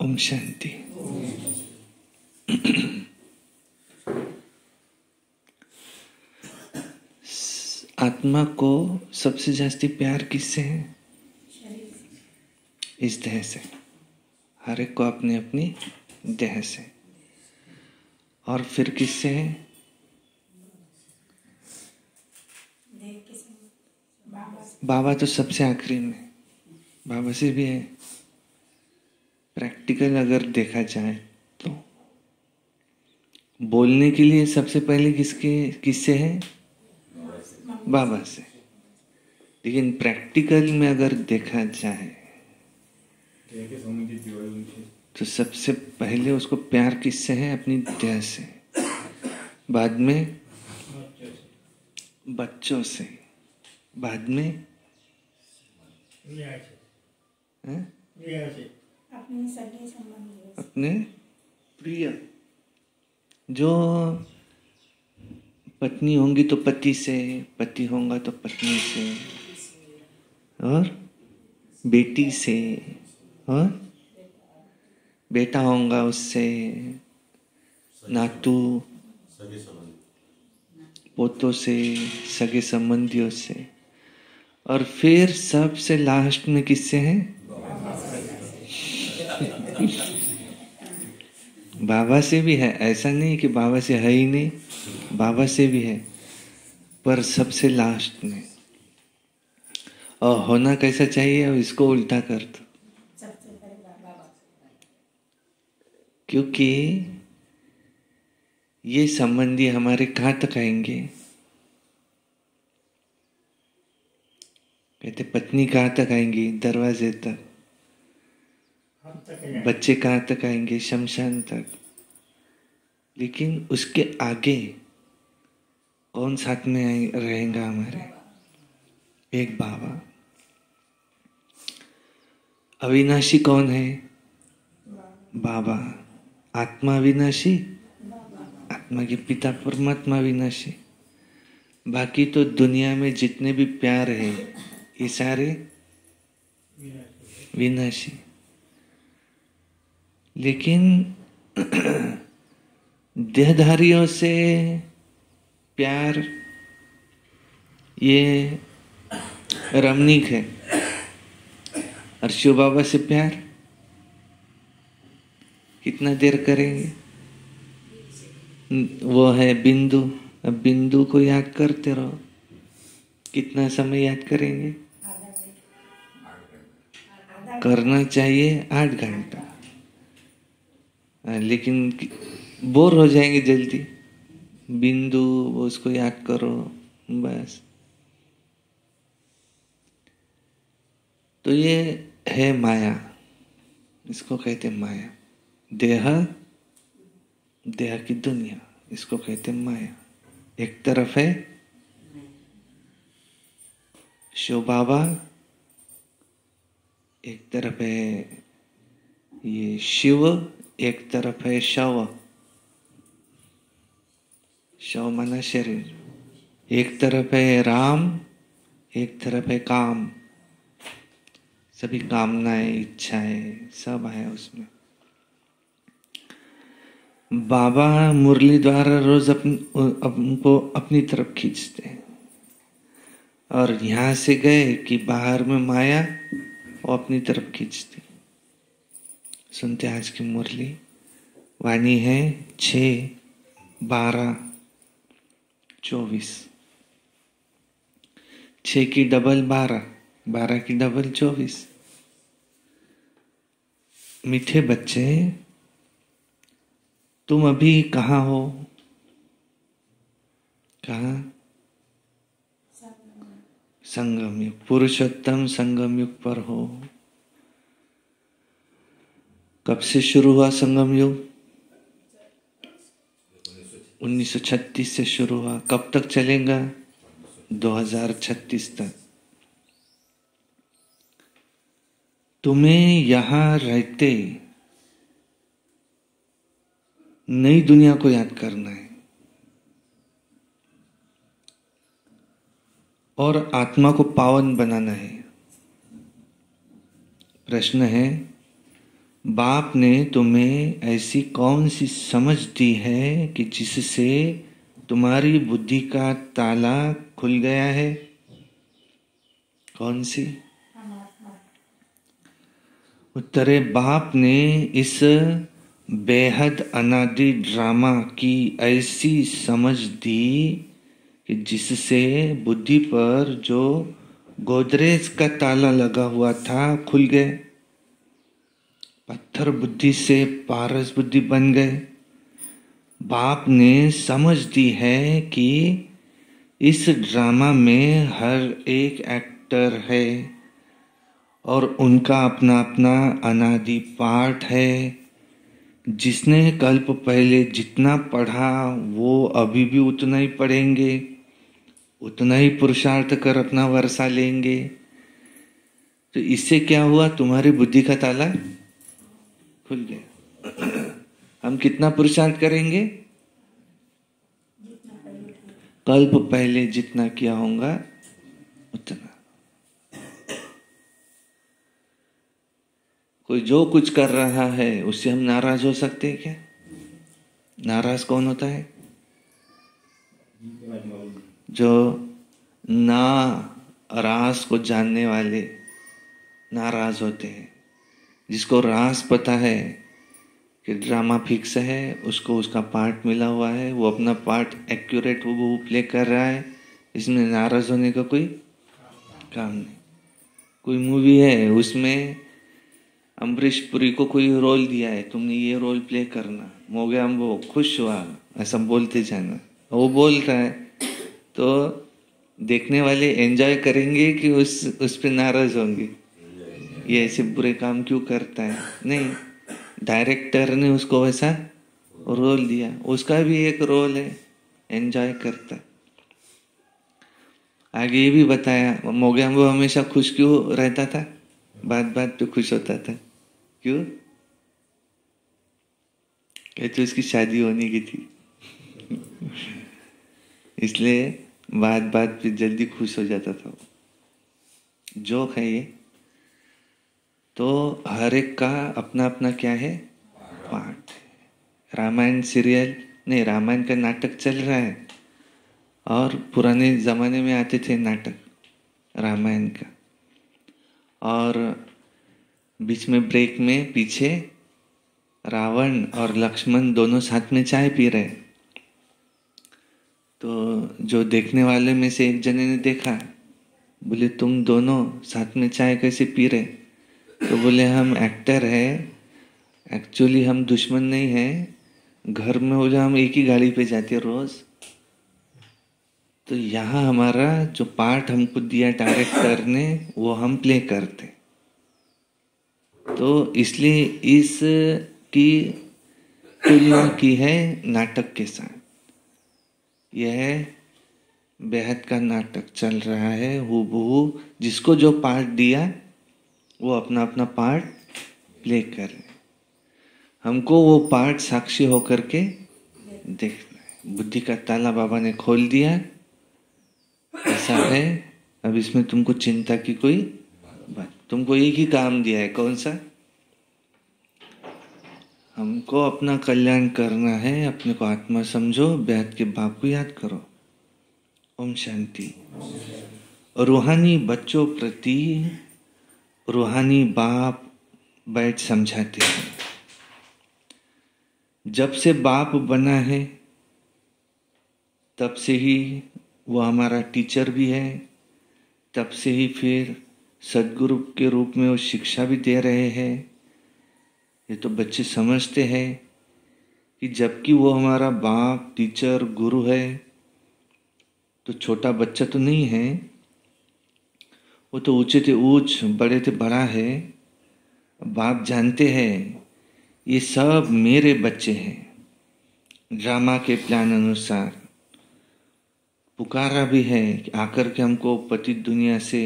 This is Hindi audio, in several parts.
ओम शांति। आत्मा को सबसे जास्ती प्यार किससे है? इस देह से। हर एक को अपनी अपनी देह से। और फिर किससे है? बाबा तो सबसे आखिरी में। बाबा से भी है। प्रैक्टिकल अगर देखा जाए तो बोलने के लिए सबसे पहले किससे है? बाबा से। लेकिन प्रैक्टिकल में अगर देखा जाए तो सबसे पहले उसको प्यार किससे है? अपनी देह से। बाद में बच्चों से। बाद में अपने प्रिय, जो पत्नी होंगी तो पति से, पति होगा तो पत्नी से, और बेटी से, और बेटा होगा उससे, नातू पोतों से, सगे संबंधियों से, और फिर सबसे लास्ट में किससे है? बाबा से भी है। ऐसा नहीं कि बाबा से है ही नहीं, बाबा से भी है, पर सबसे लास्ट में। और होना कैसा चाहिए? अब इसको उल्टा कर दो। क्योंकि ये संबंधी हमारे कहाँ तक आएंगे? कहते पत्नी कहाँ तक आएंगी? दरवाजे तक। बच्चे कहाँ तक आएंगे? शमशान तक। लेकिन उसके आगे कौन साथ में रहेगा हमारे? एक बाबा। अविनाशी कौन है? बाबा। आत्मा अविनाशी, आत्मा के पिता परमात्मा अविनाशी। बाकी तो दुनिया में जितने भी प्यार है ये सारे विनाशी। लेकिन देहधारियों से प्यार ये रमणीक है, और शिव बाबा से प्यार कितना देर करेंगे? वो है बिंदु। अब बिंदु को याद करते रहो। कितना समय याद करेंगे? करना चाहिए 8 घंटा। लेकिन बोर हो जाएंगे जल्दी। बिंदु उसको याद करो बस। तो ये है माया। इसको कहते माया। देह की दुनिया, इसको कहते माया। एक तरफ है शिव बाबा, एक तरफ है ये शिव, एक तरफ है शव। शव माना शरीर। एक तरफ है राम, एक तरफ है काम। सभी कामनाएं, इच्छाएं सब है उसमें। बाबा मुरली द्वारा रोज हमको अपनी तरफ खींचते हैं। और यहां से गए कि बाहर में माया वो अपनी तरफ खींचती। सुनते आज की मुरली। वाणी है 6, 12, 24। 6 की डबल 12, 12 की डबल 24। मीठे बच्चे, तुम अभी कहाँ हो? कहाँ? संगम युग, पुरुषोत्तम संगम युग पर हो। कब से शुरू हुआ संगम युग? 1936 से शुरू हुआ। कब तक चलेगा? 2036 तक। तुम्हें यहां रहते नई दुनिया को याद करना है और आत्मा को पावन बनाना है। प्रश्न है बाप ने तुम्हें ऐसी कौन सी समझ दी है कि जिससे तुम्हारी बुद्धि का ताला खुल गया है? कौन सी? उत्तरे, बाप ने इस बेहद अनादि ड्रामा की ऐसी समझ दी कि जिससे बुद्धि पर जो गोदरेज का ताला लगा हुआ था खुल गए। पत्थर बुद्धि से पारस बुद्धि बन गए। बाप ने समझ दी है कि इस ड्रामा में हर एक एक्टर है और उनका अपना अपना अनादि पाठ है। जिसने कल्प पहले जितना पढ़ा वो अभी भी उतना ही पढ़ेंगे, उतना ही पुरुषार्थ कर अपना वर्षा लेंगे। तो इससे क्या हुआ? तुम्हारी बुद्धि का ताला खुल गया। हम कितना पुरुषार्थ करेंगे? कल्प पहले जितना किया होगा उतना। कोई जो कुछ कर रहा है उससे हम नाराज हो सकते हैं क्या? नाराज कौन होता है? जो ना रास को जानने वाले नाराज होते हैं। जिसको रास पता है कि ड्रामा फिक्स है, उसको उसका पार्ट मिला हुआ है, वो अपना पार्ट एक्यूरेट वो प्ले कर रहा है, इसमें नाराज होने का कोई काम नहीं। कोई मूवी है उसमें अम्बरीश पुरी को कोई रोल दिया है, तुमने ये रोल प्ले करना, मोगे हम वो खुश हुआ, ऐसा बोलते जाना। वो बोल रहा है तो देखने वाले एंजॉय करेंगे कि उस पे नाराज होंगे, ये ऐसे बुरे काम क्यों करता है? नहीं, डायरेक्टर ने उसको वैसा रोल दिया, उसका भी एक रोल है, एंजॉय करता है। आगे ये भी बताया मोगैम वो हमेशा खुश क्यों रहता था? बात बात पे खुश होता था। क्यों? कहते उसकी शादी होने की थी इसलिए बात बात पे जल्दी खुश हो जाता था। जोक है ये। तो हर एक का अपना अपना क्या है? पार्ट। रामायण सीरियल नहीं, रामायण का नाटक चल रहा है और पुराने जमाने में आते थे नाटक रामायण का, और बीच में ब्रेक में पीछे रावण और लक्ष्मण दोनों साथ में चाय पी रहे। तो जो देखने वाले में से एक जने ने देखा, बोले तुम दोनों साथ में चाय कैसे पी रहे? तो बोले हम एक्टर है, एक्चुअली हम दुश्मन नहीं है, घर में हो जाए हम एक ही गाड़ी पे जाते रोज, तो यहाँ हमारा जो पार्ट हमको दिया डायरेक्टर ने वो हम प्ले करते। तो इसलिए इस की तुलना की है नाटक के साथ। यह बेहद का नाटक चल रहा है हूबहू, जिसको जो पार्ट दिया वो अपना अपना पार्ट प्ले कर रहे। हमको वो पार्ट साक्षी होकर के देखना है। बुद्धि का ताला बाबा ने खोल दिया, ऐसा है। अब इसमें तुमको चिंता की कोई बात, तुमको एक ही काम दिया है, कौन सा? हमको अपना कल्याण करना है, अपने को आत्मा समझो, बेहद के बाप को याद करो। ओम शांति। रूहानी बच्चों प्रति रूहानी बाप बैठ समझाते हैं। जब से बाप बना है तब से ही वो हमारा टीचर भी है, तब से ही फिर सद्गुरु के रूप में वो शिक्षा भी दे रहे हैं। ये तो बच्चे समझते हैं कि जबकि वो हमारा बाप टीचर गुरु है तो छोटा बच्चा तो नहीं है, वो तो ऊंचे थे ऊंच, बड़े थे बड़ा है। बाप जानते हैं ये सब मेरे बच्चे हैं। ड्रामा के प्लान अनुसार पुकारा भी है कि आकर के हमको पतित दुनिया से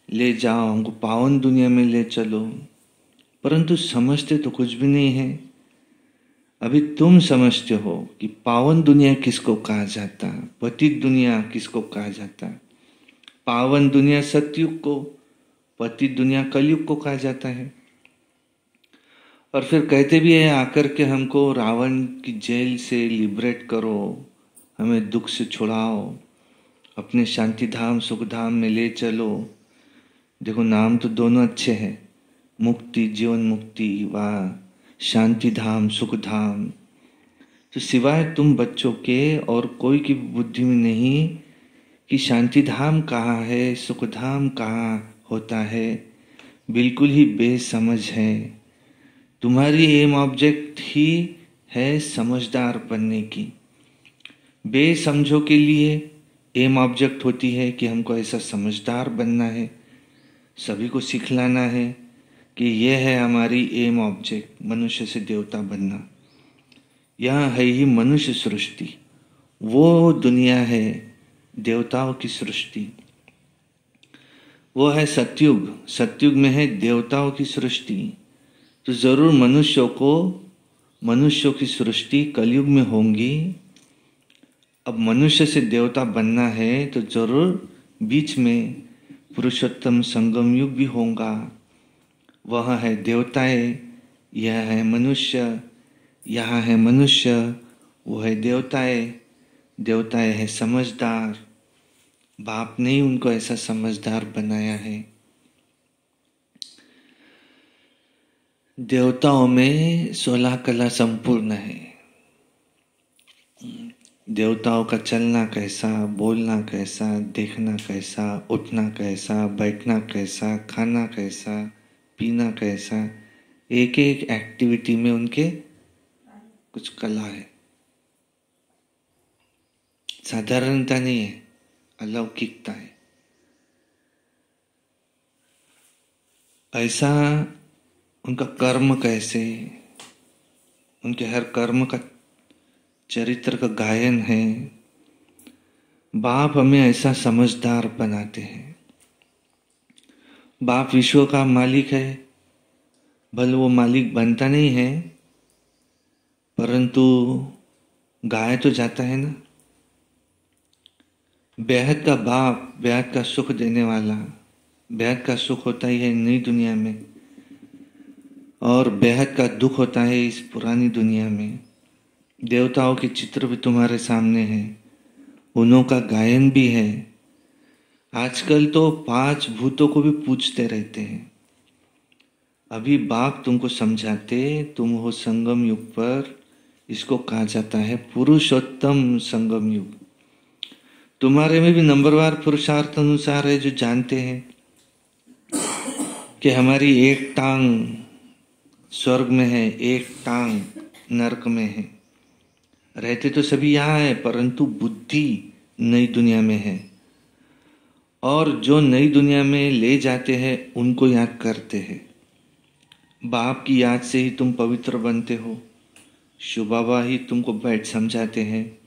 ले जाओ, हमको पावन दुनिया में ले चलो, परंतु समझते तो कुछ भी नहीं है। अभी तुम समझते हो कि पावन दुनिया किसको कहा जाता, पतित दुनिया किसको कहा जाता। पावन दुनिया सतयुग को, पतित दुनिया कलयुग को कहा जाता है। और फिर कहते भी है आकर के हमको रावण की जेल से लिबरेट करो, हमें दुख से छुड़ाओ, अपने शांति धाम सुख धाम में ले चलो। देखो नाम तो दोनों अच्छे हैं, मुक्ति जीवन मुक्ति व शांति धाम सुख धाम। तो सिवाय तुम बच्चों के और कोई की बुद्धि में नहीं कि शांति धाम कहाँ है, सुख धाम कहाँ होता है, बिल्कुल ही बेसमझ है। तुम्हारी एम ऑब्जेक्ट ही है समझदार बनने की। बेसमझों के लिए एम ऑब्जेक्ट होती है कि हमको ऐसा समझदार बनना है, सभी को सिखलाना है कि यह है हमारी एम ऑब्जेक्ट, मनुष्य से देवता बनना। यह है ही मनुष्य सृष्टि, वो दुनिया है देवताओं की सृष्टि। वो है सतयुग, सतयुग में है देवताओं की सृष्टि। तो जरूर मनुष्यों की सृष्टि कलयुग में होंगी। अब मनुष्य से देवता बनना है तो जरूर बीच में पुरुषोत्तम संगम युग भी होगा। वह है देवताएं, यह है मनुष्य, यहाँ है मनुष्य, वो है देवताएं। देवताएं है समझदार, बाप ने ही उनको ऐसा समझदार बनाया है। देवताओं में 16 कला संपूर्ण है। देवताओं का चलना कैसा, बोलना कैसा, देखना कैसा, उठना कैसा, बैठना कैसा, खाना कैसा, पीना कैसा, एक एक एक्टिविटी में उनके कुछ कला है। साधारणता नहीं है, अलौकिकता है। ऐसा उनका कर्म कैसे, उनके हर कर्म का चरित्र का गायन है। बाप हमें ऐसा समझदार बनाते हैं। बाप विश्व का मालिक है, भले वो मालिक बनता नहीं है, परंतु गाया तो जाता है ना। बेहद का बाप, बेहद का सुख देने वाला। बेहद का सुख होता ही है नई दुनिया में, और बेहद का दुख होता है इस पुरानी दुनिया में। देवताओं के चित्र भी तुम्हारे सामने हैं, उन्हों का गायन भी है। आजकल तो 5 भूतों को भी पूछते रहते हैं। अभी बाप तुमको समझाते, तुम हो संगम युग पर, इसको कहा जाता है पुरुषोत्तम संगम युग। तुम्हारे में भी नंबरवार पुरुषार्थ अनुसार है, जो जानते हैं कि हमारी एक टांग स्वर्ग में है, एक टांग नरक में है। रहते तो सभी यहाँ है, परंतु बुद्धि नई दुनिया में है। और जो नई दुनिया में ले जाते हैं उनको याद करते हैं। बाप की याद से ही तुम पवित्र बनते हो। शिव बाबा ही तुमको बैठ समझाते हैं।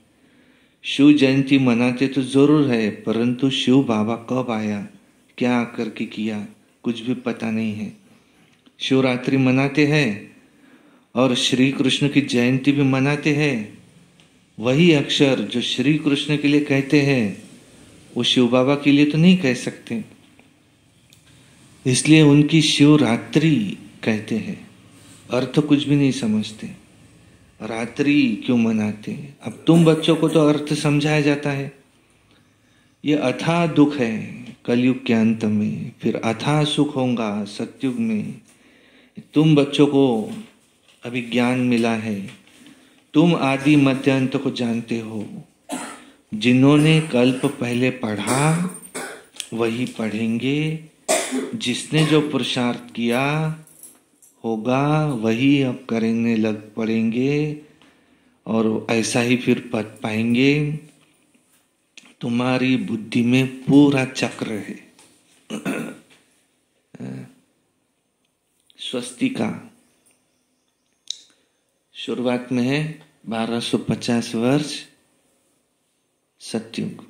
शिव जयंती मनाते तो जरूर है, परंतु शिव बाबा कब आया, क्या आकर के किया, कुछ भी पता नहीं है। शिवरात्रि मनाते हैं और श्री कृष्ण की जयंती भी मनाते हैं। वही अक्षर जो श्री कृष्ण के लिए कहते हैं वो शिव बाबा के लिए तो नहीं कह सकते, इसलिए उनकी शिवरात्रि कहते हैं। अर्थ कुछ भी नहीं समझते, रात्रि क्यों मनाते। अब तुम बच्चों को तो अर्थ समझाया जाता है। ये अथाह दुख है कलयुग के अंत में, फिर अथाह सुख होगा सतयुग में। तुम बच्चों को अभी ज्ञान मिला है, तुम आदि मध्य अंत को जानते हो। जिन्होंने कल्प पहले पढ़ा वही पढ़ेंगे, जिसने जो पुरुषार्थ किया होगा वही अब करने लग पड़ेंगे, और ऐसा ही फिर पद पाएंगे। तुम्हारी बुद्धि में पूरा चक्र है। स्वस्तिका शुरुआत में है 1250 वर्ष सतयुग,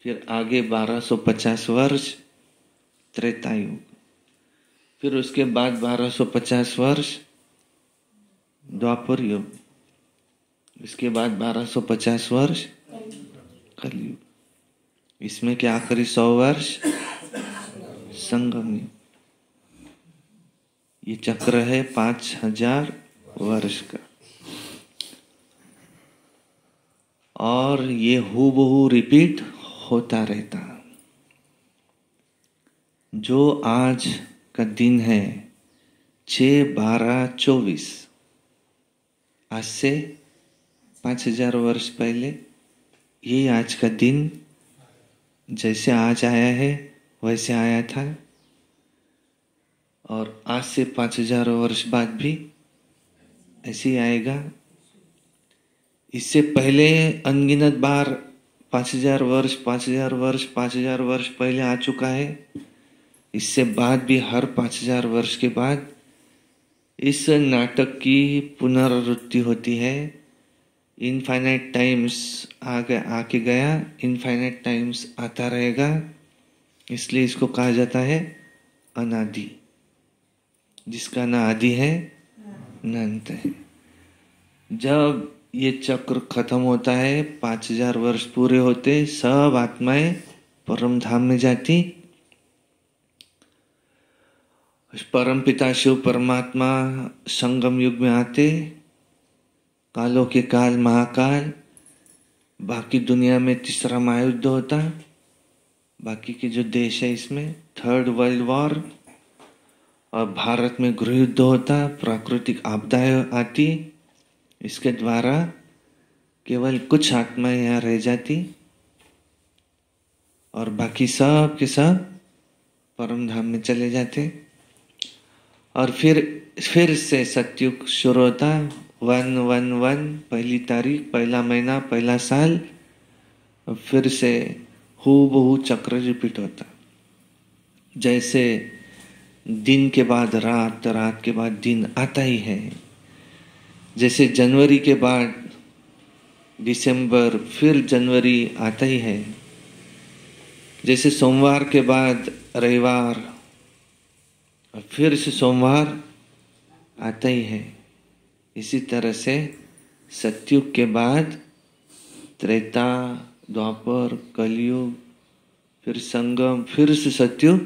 फिर आगे 1250 वर्ष त्रेता युग, फिर उसके बाद 1250 वर्ष द्वापर युग, इसके बाद 1250 वर्ष कलयुग, इसमें के आखिरी 100 वर्ष संगम युग। ये चक्र है 5000 वर्ष का, और ये हूबहू रिपीट होता रहता। जो आज का दिन है 6/12/24, आज से 5000 वर्ष पहले ये आज का दिन जैसे आज आया है वैसे आया था, और आज से 5000 वर्ष बाद भी ऐसे ही आएगा। इससे पहले अनगिनत बार 5000 वर्ष 5000 वर्ष 5000 वर्ष पहले आ चुका है। इससे बाद भी हर 5000 वर्ष के बाद इस नाटक की पुनरावृत्ति होती है। इनफाइनाइट टाइम्स आके गया, इनफाइनाइट टाइम्स आता रहेगा, इसलिए इसको कहा जाता है अनादि, जिसका ना आदि है ना अंत है। जब ये चक्र खत्म होता है, 5000 वर्ष पूरे होते, सब आत्माएं परम धाम में जाती। परम पिता शिव परमात्मा संगम युग में आते, कालों के काल महाकाल, बाकी दुनिया में तीसरा महायुद्ध होता, बाकी के जो देश है इसमें 3rd वर्ल्ड वॉर, और भारत में गृह युद्ध होता, प्राकृतिक आपदाएं आती, इसके द्वारा केवल कुछ आत्माएं यहाँ रह जाती और बाकी सब के सब परम धाम में चले जाते। और फिर से सतयुग शुरू होता, 111 पहली तारीख, पहला महीना, पहला साल, और फिर से हूबहू चक्र रिपीट होता। जैसे दिन के बाद रात, रात के बाद दिन आता ही है, जैसे जनवरी के बाद दिसंबर, फिर जनवरी आता ही है, जैसे सोमवार के बाद रविवार, और फिर से सोमवार आता ही है। इसी तरह से सतयुग के बाद त्रेता, द्वापर, कलयुग, फिर संगम, फिर से सतयुग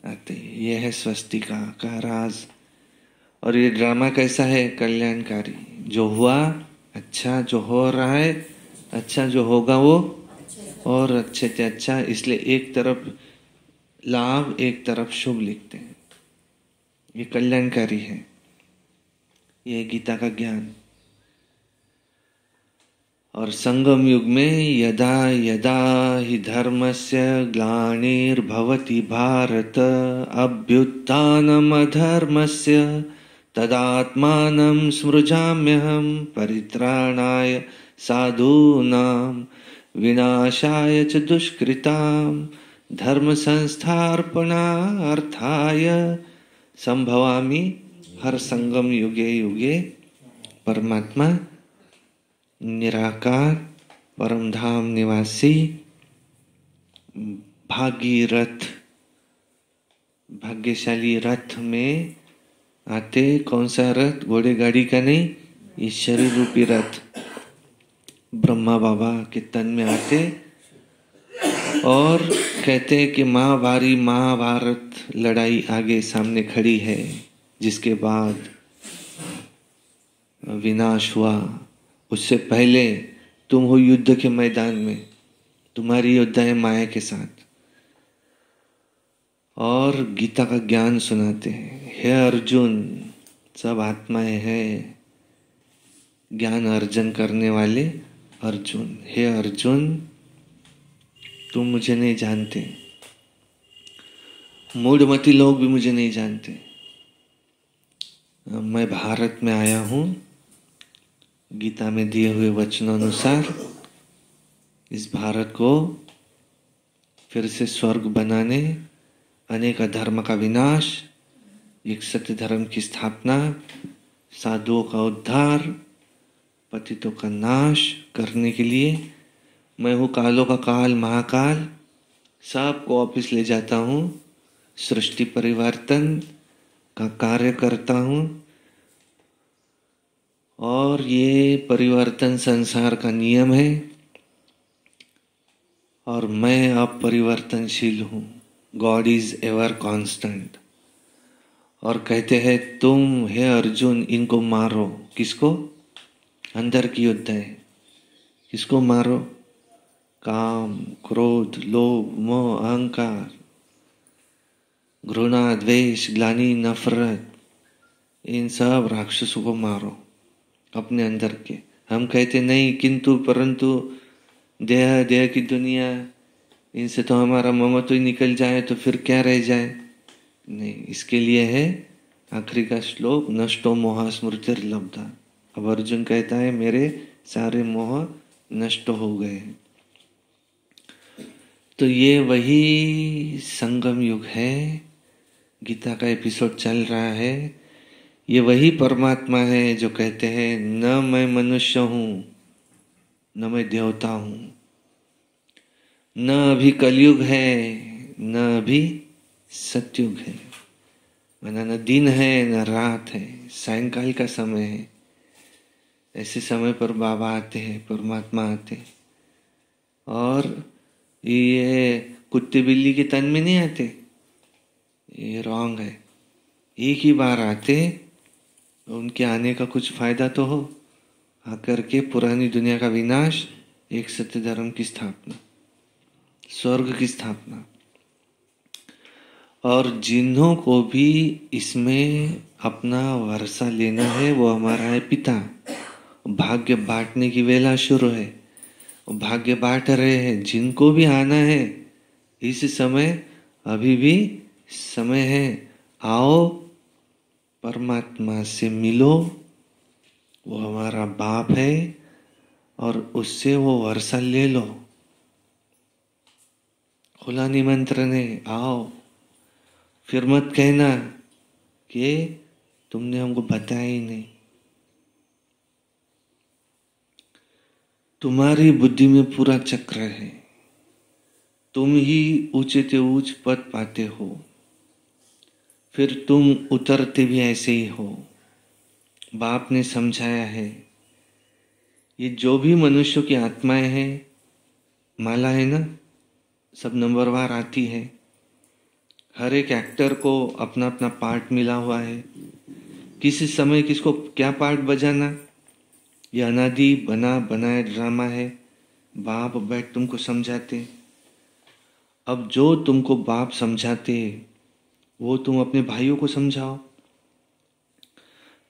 आते ही। यह है स्वस्तिका का राज। और ये ड्रामा कैसा है? कल्याणकारी। जो हुआ अच्छा, जो हो रहा है अच्छा, जो होगा वो और अच्छे से अच्छा। इसलिए एक तरफ लाभ, एक तरफ शुभ लिखते हैं। ये कल्याणकारी है, ये गीता का ज्ञान। और संगम युग में यदा यदा हि धर्मस्य ग्लानिर्भवति भारत अभ्युत्थानम् अधर्मस्य तदात्मानं स्मृजाम्यहं परित्राणाय साधूनां विनाशाय च दुष्कृतां धर्म संस्थापनार्थाय संभवामि हर संगम युगे युगे। परमात्मा निराकार परमधाम निवासी भागीरथ, भाग्यशाली रथ में आते। कौन सा रथ? घोड़े गाड़ी का नहीं, ये शरीर रूपी रथ ब्रह्मा बाबा के तन में आते और कहते हैं कि महाभारत लड़ाई आगे सामने खड़ी है, जिसके बाद विनाश हुआ। उससे पहले तुम हो युद्ध के मैदान में, तुम्हारी योद्धा है माया के साथ, और गीता का ज्ञान सुनाते हैं। हे अर्जुन, सब आत्माएं हैं ज्ञान अर्जन करने वाले अर्जुन। हे अर्जुन, तुम मुझे नहीं जानते, मूढ़मती लोग भी मुझे नहीं जानते। मैं भारत में आया हूं, गीता में दिए हुए वचनों अनुसार इस भारत को फिर से स्वर्ग बनाने, अनेक अधर्म का विनाश, एक सत्य धर्म की स्थापना, साधुओं का उद्धार, पतितों का नाश करने के लिए मैं हूँ कालों का काल महाकाल। सबको वापिस ले जाता हूँ, सृष्टि परिवर्तन का कार्य करता हूँ, और ये परिवर्तन संसार का नियम है, और मैं अब परिवर्तनशील हूँ। God is ever constant. और कहते हैं तुम हे अर्जुन इनको मारो। किसको? अंदर की युद्ध है। किसको मारो? काम, क्रोध, लोभ, मोह, अहंकार, घृणा, द्वेष, ग्लानि, नफरत, इन सब राक्षसों को मारो अपने अंदर के। हम कहते नहीं किंतु परंतु देह देह की दुनिया, इनसे तो हमारा ममत्व ही निकल जाए तो फिर क्या रह जाए। नहीं, इसके लिए है आखिरी का श्लोक, नष्टो मोह स्मृतिर्लब्धा। अब अर्जुन कहता है मेरे सारे मोह नष्ट हो गए। तो ये वही संगम युग है, गीता का एपिसोड चल रहा है। ये वही परमात्मा है जो कहते हैं न मैं मनुष्य हूं, न मैं देवता हूं, न अभी कलयुग है, न अभी सतयुग है, न दिन है न रात है, सायंकाल का समय है। ऐसे समय पर बाबा आते हैं, परमात्मा आते हैं। और ये कुत्ते बिल्ली के तन में नहीं आते, ये रॉन्ग है। एक ही बार आते, उनके आने का कुछ फायदा तो हो, आकर के पुरानी दुनिया का विनाश, एक सत्य धर्म की स्थापना, स्वर्ग की स्थापना। और जिन्हों को भी इसमें अपना वर्षा लेना है वो हमारा है पिता। भाग्य बांटने की वेला शुरू है, भाग्य बांट रहे हैं। जिनको भी आना है इस समय, अभी भी समय है, आओ परमात्मा से मिलो। वो हमारा बाप है और उससे वो वर्षा ले लो। खुला निमंत्रण है, आओ। फिर मत कहना कि तुमने हमको बताया ही नहीं। तुम्हारी बुद्धि में पूरा चक्र है, तुम ही ऊंचे से ऊंच पद पाते हो, फिर तुम उतरते भी ऐसे ही हो। बाप ने समझाया है। ये जो भी मनुष्यों की आत्माएं हैं, माला है ना, सब नंबरवार आती है। हर एक एक्टर को अपना अपना पार्ट मिला हुआ है। किसी समय किसको क्या पार्ट बजाना, ये अनादि बना बनाया ड्रामा है। बाप बैठ तुमको समझाते। अब जो तुमको बाप समझाते वो तुम अपने भाइयों को समझाओ।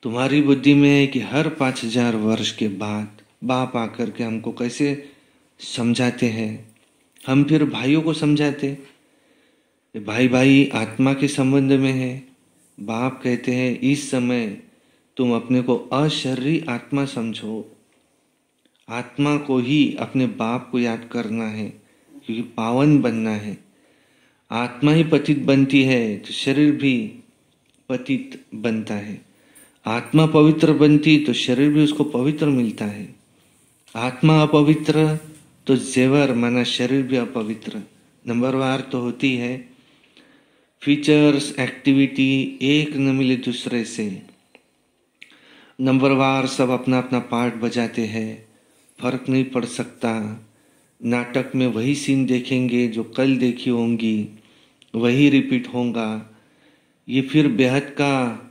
तुम्हारी बुद्धि में है कि हर 5000 वर्ष के बाद बाप आकर के हमको कैसे समझाते हैं, हम फिर भाइयों को समझाते। भाई भाई आत्मा के संबंध में है। बाप कहते हैं इस समय तुम अपने को अशरीरी आत्मा समझो। आत्मा को ही अपने बाप को याद करना है, क्योंकि पावन बनना है। आत्मा ही पतित बनती है तो शरीर भी पतित बनता है। आत्मा पवित्र बनती तो शरीर भी उसको पवित्र मिलता है। आत्मा अपवित्र तो जेवर माना शरीर भी अपवित्र। नंबरवार तो होती है, फीचर्स एक्टिविटी एक न मिले दूसरे से। नंबरवार सब अपना अपना पार्ट बजाते हैं, फर्क नहीं पड़ सकता। नाटक में वही सीन देखेंगे जो कल देखी होंगी, वही रिपीट होगा। ये फिर बेहद का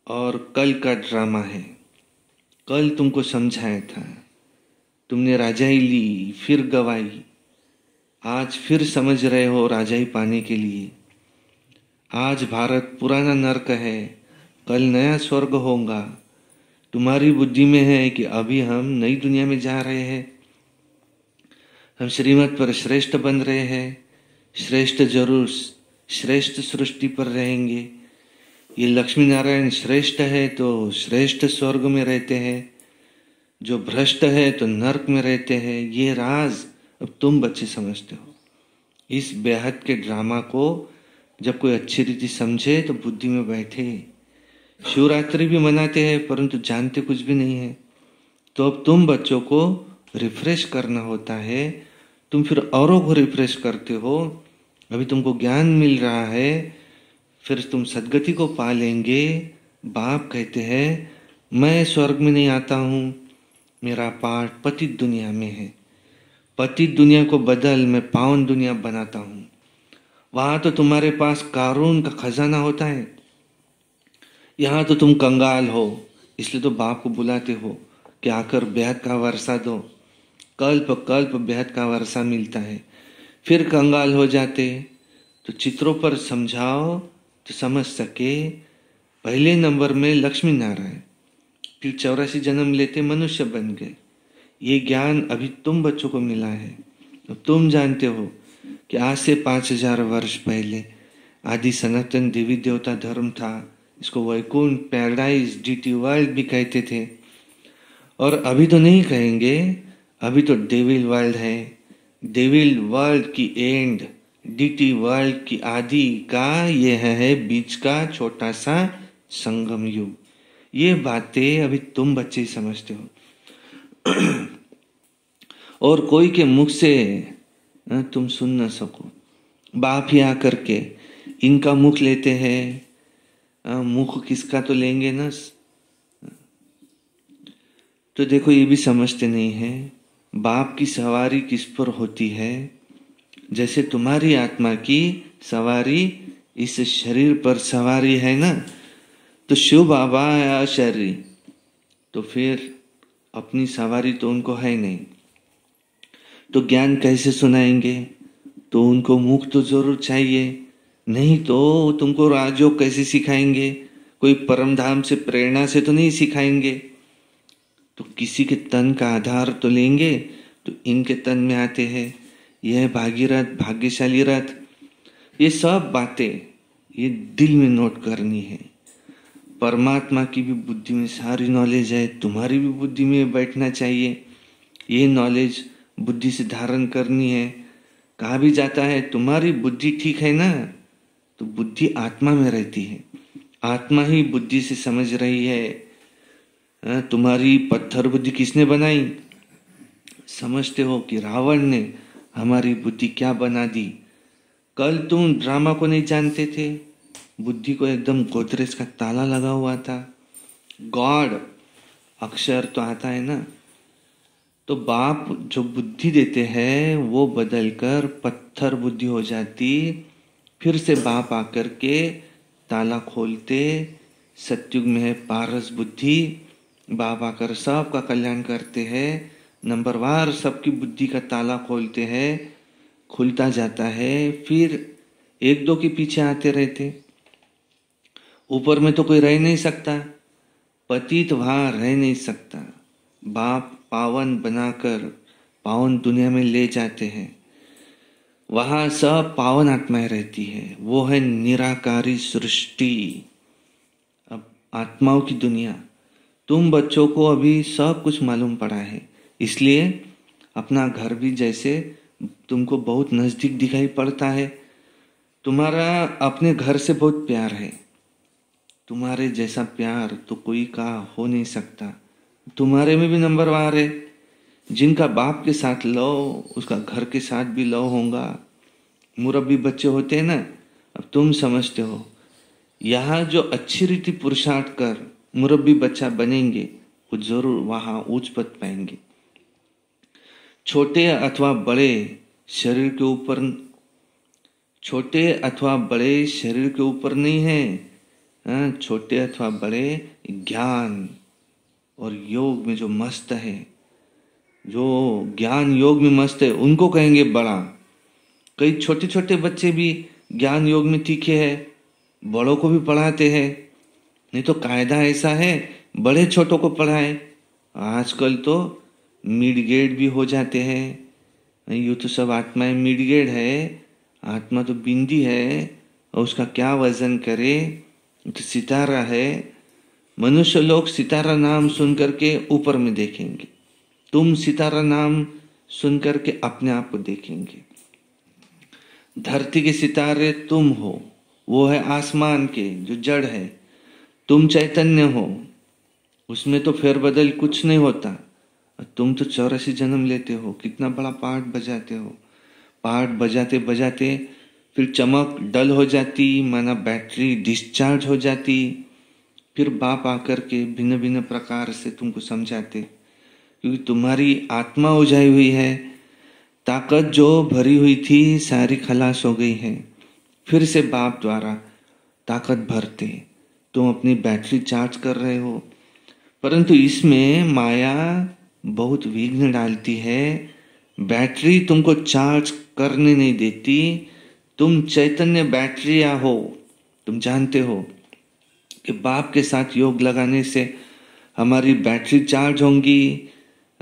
और कल का ड्रामा है। कल तुमको समझाया था, तुमने राजाई ली फिर गवाई, आज फिर समझ रहे हो राजाई पाने के लिए। आज भारत पुराना नरक है, कल नया स्वर्ग होगा। तुम्हारी बुद्धि में है कि अभी हम नई दुनिया में जा रहे हैं, हम श्रीमत पर श्रेष्ठ बन रहे हैं। श्रेष्ठ जरूर श्रेष्ठ सृष्टि पर रहेंगे। ये लक्ष्मी नारायण श्रेष्ठ है तो श्रेष्ठ स्वर्ग में रहते हैं, जो भ्रष्ट है तो नरक में रहते हैं। ये राज अब तुम बच्चे समझते हो। इस बेहद के ड्रामा को जब कोई अच्छी रीति समझे तो बुद्धि में बैठे। शिवरात्रि भी मनाते हैं परंतु जानते कुछ भी नहीं है। तो अब तुम बच्चों को रिफ्रेश करना होता है, तुम फिर औरों को रिफ्रेश करते हो। अभी तुमको ज्ञान मिल रहा है, फिर तुम सदगति को पा लेंगे। बाप कहते हैं मैं स्वर्ग में नहीं आता हूँ, मेरा पाठ पतित दुनिया में है। पतित दुनिया को बदल मैं पावन दुनिया बनाता हूँ। वहां तो तुम्हारे पास कारून का खजाना होता है, यहाँ तो तुम कंगाल हो, इसलिए तो बाप को बुलाते हो कि आकर बेहद का वर्षा दो। कल्प कल्प बेहद का वर्षा मिलता है। फिर कंगाल हो जाते तो चित्रों पर समझाओ तो समझ सके। पहले नंबर में लक्ष्मी नारायण, फिर 84 जन्म लेते मनुष्य बन गए। ये ज्ञान अभी तुम बच्चों को मिला है। अब तुम जानते हो कि आज से 5000 वर्ष पहले आदि सनातन देवी देवता धर्म था। इसको वैकुंठ, पैराडाइज, डीटी वर्ल्ड भी कहते थे। और अभी तो नहीं कहेंगे, अभी तो डेविल वर्ल्ड है। डेविल वर्ल्ड की एंड, डीटी वर्ल्ड की आदि का ये है बीच का छोटा सा संगम युग। ये बातें अभी तुम बच्चे ही समझते हो। और कोई के मुख से तुम सुन न सको। बाप ही आकर के इनका मुख लेते हैं। मुख किसका तो लेंगे ना। तो देखो ये भी समझते नहीं है बाप की सवारी किस पर होती है। जैसे तुम्हारी आत्मा की सवारी इस शरीर पर सवारी है ना, तो शिव बाबा या शरीर, तो फिर अपनी सवारी तो उनको है नहीं, तो ज्ञान कैसे सुनाएंगे? तो उनको मुख तो जरूर चाहिए, नहीं तो तुमको राजयोग कैसे सिखाएंगे? कोई परम धाम से प्रेरणा से तो नहीं सिखाएंगे। तो किसी के तन का आधार तो लेंगे। तो इनके तन में आते हैं, यह भागीरथ, भाग्यशाली रथ। ये सब बातें ये दिल में नोट करनी है। परमात्मा की भी बुद्धि में सारी नॉलेज है, तुम्हारी भी बुद्धि में बैठना चाहिए। ये नॉलेज बुद्धि से धारण करनी है। कहा भी जाता है तुम्हारी बुद्धि ठीक है ना, तो बुद्धि आत्मा में रहती है, आत्मा ही बुद्धि से समझ रही है। तुम्हारी पत्थर बुद्धि किसने बनाई? समझते हो कि रावण ने हमारी बुद्धि क्या बना दी। कल तुम ड्रामा को नहीं जानते थे, बुद्धि को एकदम गोदरेज का ताला लगा हुआ था। गॉड अक्षर तो आता है ना, तो बाप जो बुद्धि देते हैं वो बदलकर पत्थर बुद्धि हो जाती। फिर से बाप आकर के ताला खोलते। सत्युग में है पारस बुद्धि, बाप आकर सबका कल्याण करते हैं। नंबरवार सबकी बुद्धि का ताला खोलते हैं, खुलता जाता है। फिर एक दो के पीछे आते रहते। ऊपर में तो कोई रह नहीं सकता, पतित वहां रह नहीं सकता। बाप पावन बनाकर पावन दुनिया में ले जाते हैं। वहां सब पावन आत्माएं रहती है, वो है निराकारी सृष्टि। अब आत्माओं की दुनिया, तुम बच्चों को अभी सब कुछ मालूम पड़ा है, इसलिए अपना घर भी जैसे तुमको बहुत नजदीक दिखाई पड़ता है। तुम्हारा अपने घर से बहुत प्यार है। तुम्हारे जैसा प्यार तो कोई का हो नहीं सकता। तुम्हारे में भी नंबरवार है। जिनका बाप के साथ लव, उसका घर के साथ भी लव होगा। मुरब्बी बच्चे होते हैं ना, अब तुम समझते हो। यहाँ जो अच्छी रीति पुरुषार्थ कर मुरब्बी बच्चा बनेंगे, वो जरूर वहां उच्च पद पाएंगे। छोटे अथवा बड़े शरीर के ऊपर, छोटे अथवा बड़े शरीर के ऊपर नहीं है। छोटे अथवा बड़े ज्ञान और योग में जो मस्त है, जो ज्ञान योग में मस्त है, उनको कहेंगे बड़ा। कई छोटे छोटे बच्चे भी ज्ञान योग में तीखे हैं, बड़ों को भी पढ़ाते हैं। नहीं तो कायदा ऐसा है बड़े छोटों को पढ़ाए। आजकल तो मिडगेट भी हो जाते हैं। यूँ तो सब आत्माएं मिडगेट है, आत्मा तो बिंदी है, और उसका क्या वजन करे, तो सितारा है। मनुष्य लोग सितारा नाम सुन करके ऊपर में देखेंगे, तुम सितारा नाम सुन करके अपने आप को देखेंगे। धरती के सितारे तुम हो, वो है आसमान के जो जड़ है। तुम चैतन्य हो, उसमें तो फेरबदल कुछ नहीं होता। तुम तो 84 जन्म लेते हो, कितना बड़ा पार्ट बजाते हो। पार्ट बजाते बजाते फिर चमक डल हो जाती, माना बैटरी डिस्चार्ज हो जाती। फिर बाप आकर के भिन्न भिन्न प्रकार से तुमको समझाते, क्योंकि तुम्हारी आत्मा उजाई हुई है। ताकत जो भरी हुई थी सारी खलास हो गई है। फिर से बाप द्वारा ताकत भरते, तुम अपनी बैटरी चार्ज कर रहे हो। परंतु इसमें माया बहुत विघ्न डालती है, बैटरी तुमको चार्ज करने नहीं देती। तुम चैतन्य बैटरिया हो, तुम जानते हो कि बाप के साथ योग लगाने से हमारी बैटरी चार्ज होंगी,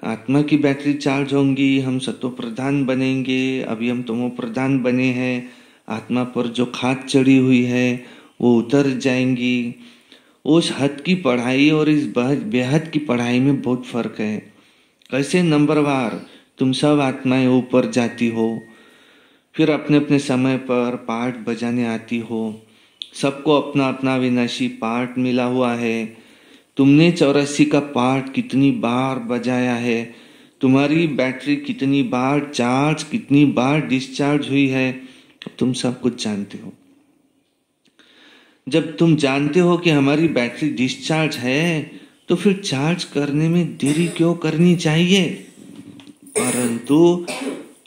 आत्मा की बैटरी चार्ज होंगी, हम सत्व प्रधान बनेंगे। अभी हम तमो प्रधान बने हैं, आत्मा पर जो खाद चढ़ी हुई है वो उतर जाएंगी। उस हद की पढ़ाई और इस बेहद की पढ़ाई में बहुत फर्क है। कैसे नंबरवार तुम सब आत्माएं ऊपर जाती हो, फिर अपने अपने समय पर पाठ बजाने आती हो। सबको अपना अपना विनाशी पाठ मिला हुआ है। तुमने 84 का पाठ कितनी बार बजाया है, तुम्हारी बैटरी कितनी बार चार्ज, कितनी बार डिस्चार्ज हुई है, तुम सब कुछ जानते हो। जब तुम जानते हो कि हमारी बैटरी डिस्चार्ज है, तो फिर चार्ज करने में देरी क्यों करनी चाहिए? परंतु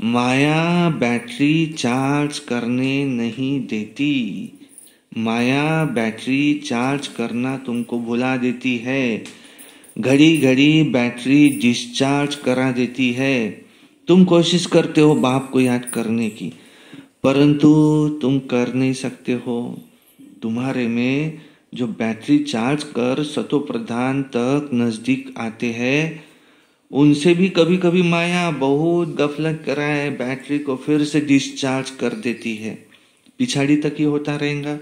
माया बैटरी चार्ज करने नहीं देती। माया बैटरी चार्ज करना तुमको भुला देती है, घड़ी घड़ी बैटरी डिस्चार्ज करा देती है। तुम कोशिश करते हो बाप को याद करने की, परंतु तुम कर नहीं सकते हो। तुम्हारे में जो बैटरी चार्ज कर सतो प्रधान तक नजदीक आते हैं, उनसे भी कभी कभी माया बहुत गफलत कराए बैटरी को फिर से डिस्चार्ज कर देती है। पिछाड़ी तक ही होता रहेगा।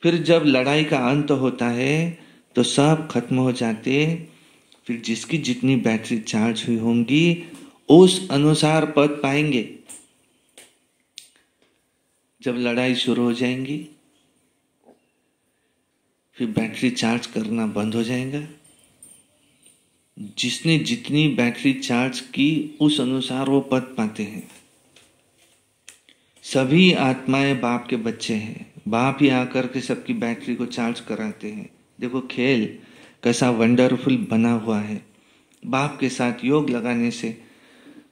फिर जब लड़ाई का अंत होता है तो सब खत्म हो जाते। फिर जिसकी जितनी बैटरी चार्ज हुई होंगी उस अनुसार पद पाएंगे। जब लड़ाई शुरू हो जाएंगी फिर बैटरी चार्ज करना बंद हो जाएगा। जिसने जितनी बैटरी चार्ज की उस अनुसार वो पद पाते हैं। सभी आत्माएं बाप के बच्चे हैं, बाप ही आकर के सबकी बैटरी को चार्ज कराते हैं। देखो खेल कैसा वंडरफुल बना हुआ है। बाप के साथ योग लगाने से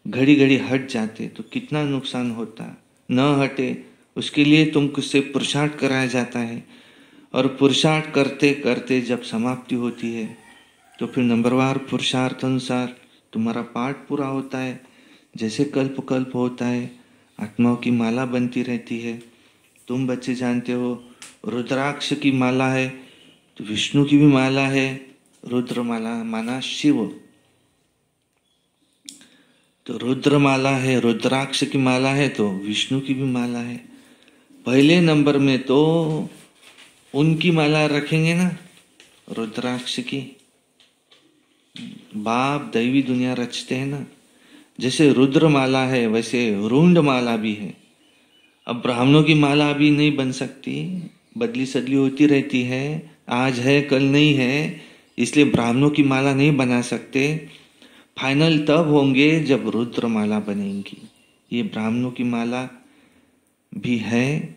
घड़ी घड़ी हट जाते तो कितना नुकसान होता। न हटे उसके लिए तुमको से पुरुषार्थ कराया जाता है, और पुरुषार्थ करते करते जब समाप्ति होती है तो फिर नंबरवार पुरुषार्थ अनुसार तुम्हारा पाठ पूरा होता है। जैसे कल्प कल्प होता है, आत्माओं की माला बनती रहती है। तुम बच्चे जानते हो रुद्राक्ष की माला है तो विष्णु की भी माला है। रुद्र माला माना शिव, तो रुद्र माला है, रुद्राक्ष की माला है तो विष्णु की भी माला है। पहले नंबर में तो उनकी माला रखेंगे ना, रुद्राक्ष की। बाप दैवी दुनिया रचते हैं ना, जैसे रुद्र माला है वैसे रुंड माला भी है। अब ब्राह्मणों की माला अभी नहीं बन सकती, बदली सदली होती रहती है, आज है कल नहीं है, इसलिए ब्राह्मणों की माला नहीं बना सकते। फाइनल तब होंगे जब रुद्र माला बनेंगी। ये ब्राह्मणों की माला भी है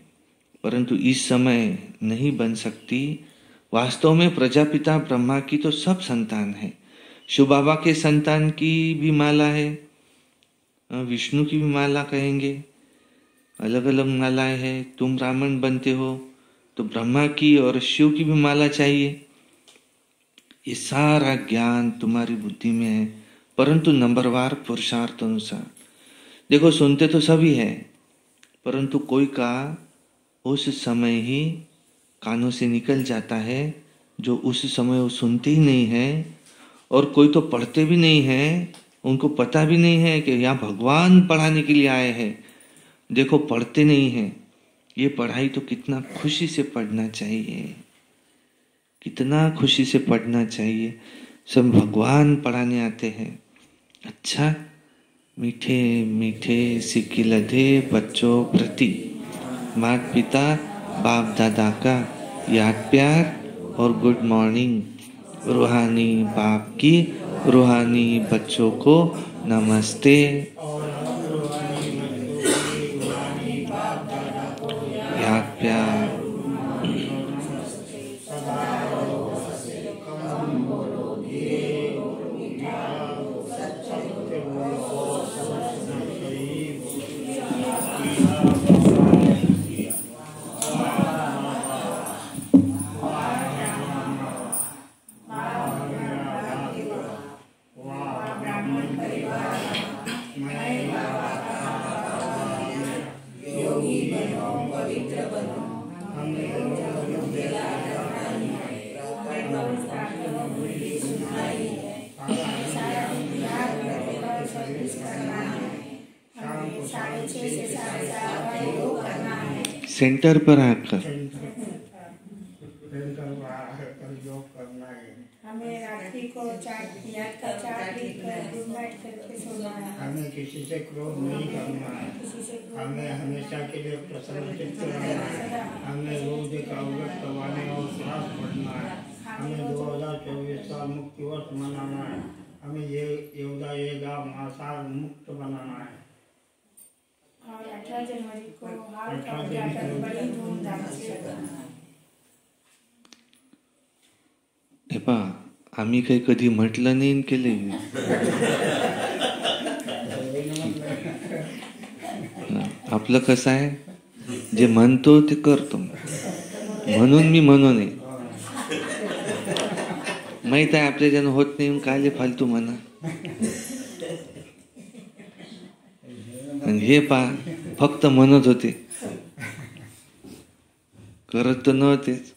परंतु इस समय नहीं बन सकती। वास्तव में प्रजापिता ब्रह्मा की तो सब संतान है। शिव बाबा के संतान की भी माला है, विष्णु की भी माला कहेंगे, अलग अलग मालाएं हैं। तुम ब्राह्मण बनते हो तो ब्रह्मा की और शिव की भी माला चाहिए। ये सारा ज्ञान तुम्हारी बुद्धि में है, परंतु नंबरवार पुरुषार्थ अनुसार। देखो सुनते तो सभी है, परंतु कोई का उस समय ही कानों से निकल जाता है जो उस समय वो सुनते ही नहीं है, और कोई तो पढ़ते भी नहीं है, उनको पता भी नहीं है कि यहाँ भगवान पढ़ाने के लिए आए हैं। देखो पढ़ते नहीं हैं। ये पढ़ाई तो कितना खुशी से पढ़ना चाहिए, कितना खुशी से पढ़ना चाहिए। सब भगवान पढ़ाने आते हैं। अच्छा, मीठे मीठे सिक्की लधे बच्चों प्रति माता पिता बाप दादा का याद प्यार और गुड मॉर्निंग। रूहानी बाप की रूहानी बच्चों को नमस्ते। याद प्यार। सेंटर पर आकर योग करना है। हमें रात्रि को याद का चार्ट लिखकर गुड नाइट करके सोना है। हमें किसी से क्रोध नहीं करना है। हमें हमेशा के लिए प्रसन्नचित्त रहना है। हमें रोज एक अवगत वाणी और श्वास पढ़ना है। हमें 2024 का मुक्ति वर्ष मनाना है। हमें ये योगा मासार मुक्त बनाना है। और 18 जनवरी को बड़ी धूमधाम से आम्ही काही कधी म्हटलं नाही आणि केलं नाही. आपलं कसं आहे, जे म्हणतो ते करतो. म्हणून मी म्हणू नये. माहित आहे आपल्या जण होत नाही, काय फालतू म्हणा. आणि हे फक्त म्हणत होते, करत तर नव्हतेच.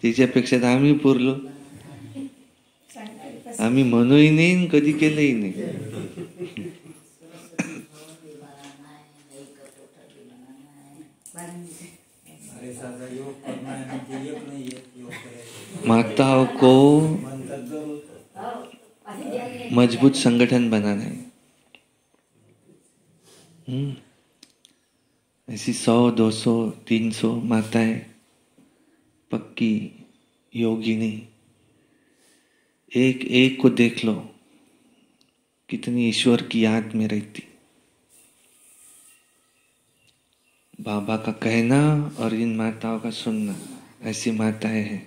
त्याच्यापेक्षा तर आम्ही पुरलो. आम्ही म्हणूही नाही, कधी केलंही नाही. माताओं को मजबूत संगठन बनाना है. ऐसी 100, 200, 300 माताएं पक्की योगिनी, एक एक को देख लो कितनी ईश्वर की याद में रहती. बाबा का कहना और इन माताओं का सुनना, ऐसी माताएं हैं.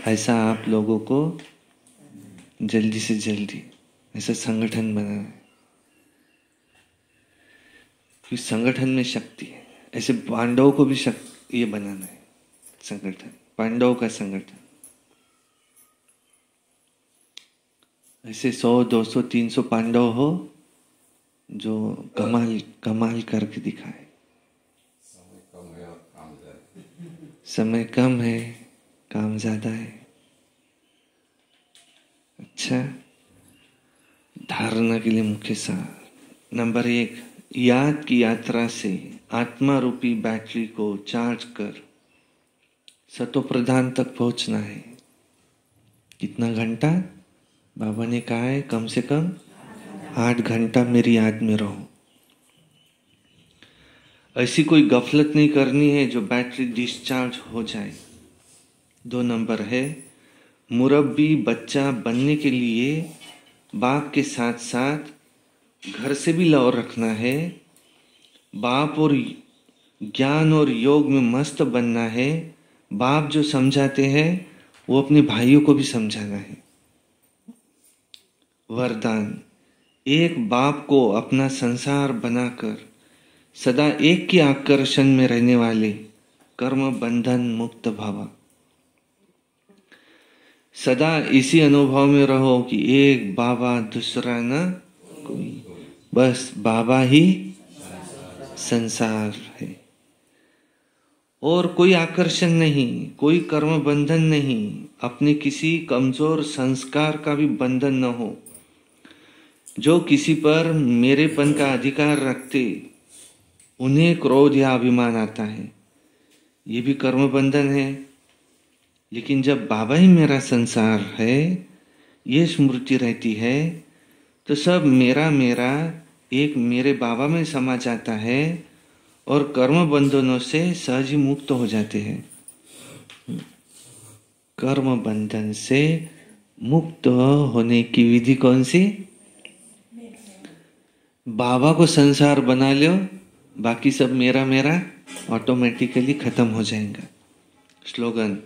ऐसा आप लोगों को जल्दी से जल्दी ऐसा संगठन बनाना है. इस संगठन में शक्ति है. ऐसे पांडवों को भी ये बनाना है संगठन, पांडवों का संगठन. ऐसे 100, 200, 300 पांडव हो जो कमाल करके दिखाए. समय कम है, काम ज्यादा है. अच्छा, धारणा के लिए मुख्य सार. नंबर 1, याद की यात्रा से आत्मा रूपी बैटरी को चार्ज कर सतो प्रधान तक पहुंचना है. कितना घंटा? बाबा ने कहा है कम से कम 8 घंटा मेरी याद में रहो. ऐसी कोई गफलत नहीं करनी है जो बैटरी डिस्चार्ज हो जाए. 2 नंबर है, मुरब्बी बच्चा बनने के लिए बाप के साथ साथ घर से भी लौ रखना है. बाप और ज्ञान और योग में मस्त बनना है. बाप जो समझाते हैं वो अपने भाइयों को भी समझाना है. वरदान, एक बाप को अपना संसार बनाकर सदा एक के आकर्षण में रहने वाले कर्म बंधन मुक्त भावा. सदा इसी अनुभव में रहो कि एक बाबा, दूसरा न कोई, बस बाबा ही संसार है. और कोई आकर्षण नहीं, कोई कर्म बंधन नहीं. अपने किसी कमजोर संस्कार का भी बंधन न हो. जो किसी पर मेरेपन का अधिकार रखते उन्हें क्रोध या अभिमान आता है, ये भी कर्म बंधन है. लेकिन जब बाबा ही मेरा संसार है, ये स्मृति रहती है, तो सब मेरा मेरा एक मेरे बाबा में समा जाता है और कर्म बंधनों से सहज ही मुक्त हो जाते हैं. कर्म बंधन से मुक्त होने की विधि कौन सी? बाबा को संसार बना लो, बाकी सब मेरा मेरा ऑटोमेटिकली खत्म हो जाएगा. स्लोगन,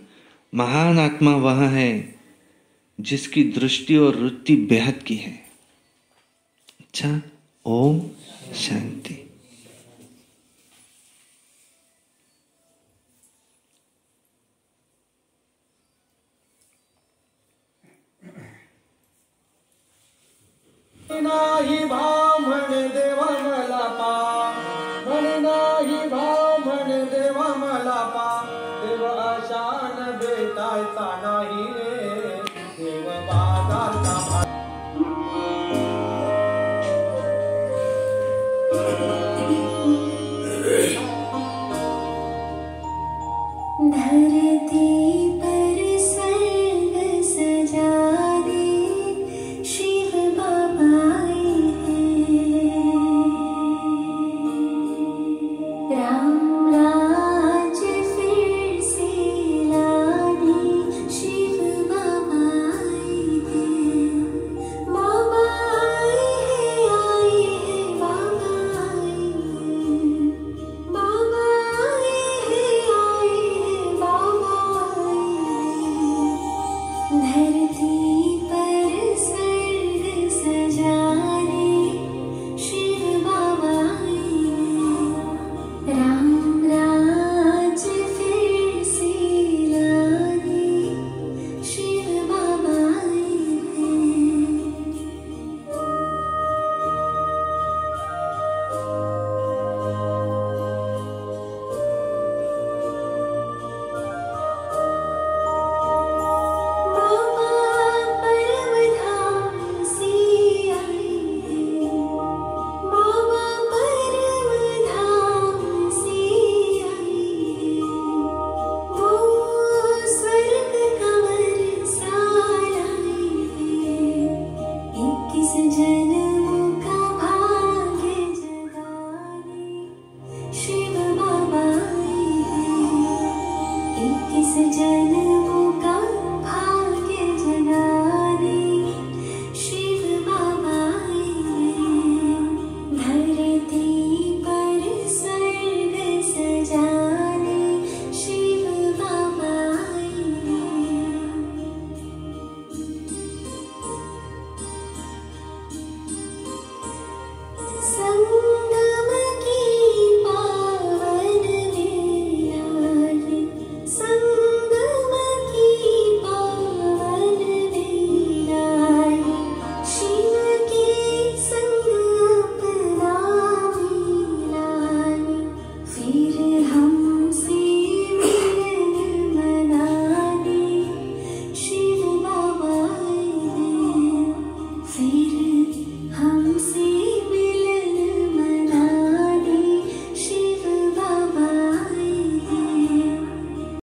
महान आत्मा वह है जिसकी दृष्टि और वृत्ति बेहद की है. अच्छा, ओम शांति. नाही ब्राह्मण देवा मला पा, मन नाही ब्राह्मण देवा मला पा. देव आशान भेटायचा नाही रे, देव बाजारचा धरती पर स्वर्ग सजा दे शिव बाबा आए हैं। राम राज फिर से लाने शिव बाबा आए हैं। बाबा आए हैं बाबा आए हैं। बाबा आए हैं बाबा आए हैं। धरती पर स्वर्ग सजाने शिव बाबा आए हैं। राम राज फिर से लाने शिव बाबा आए हैं। बाबा परम धाम से आए हैं। बाबा परम धाम से आए हैं। वो स्वर्ग कंवर सार आए हैं। 21 जन्मों का भाग्य जगाने शिव बाबा आए हैं। 21 जन्म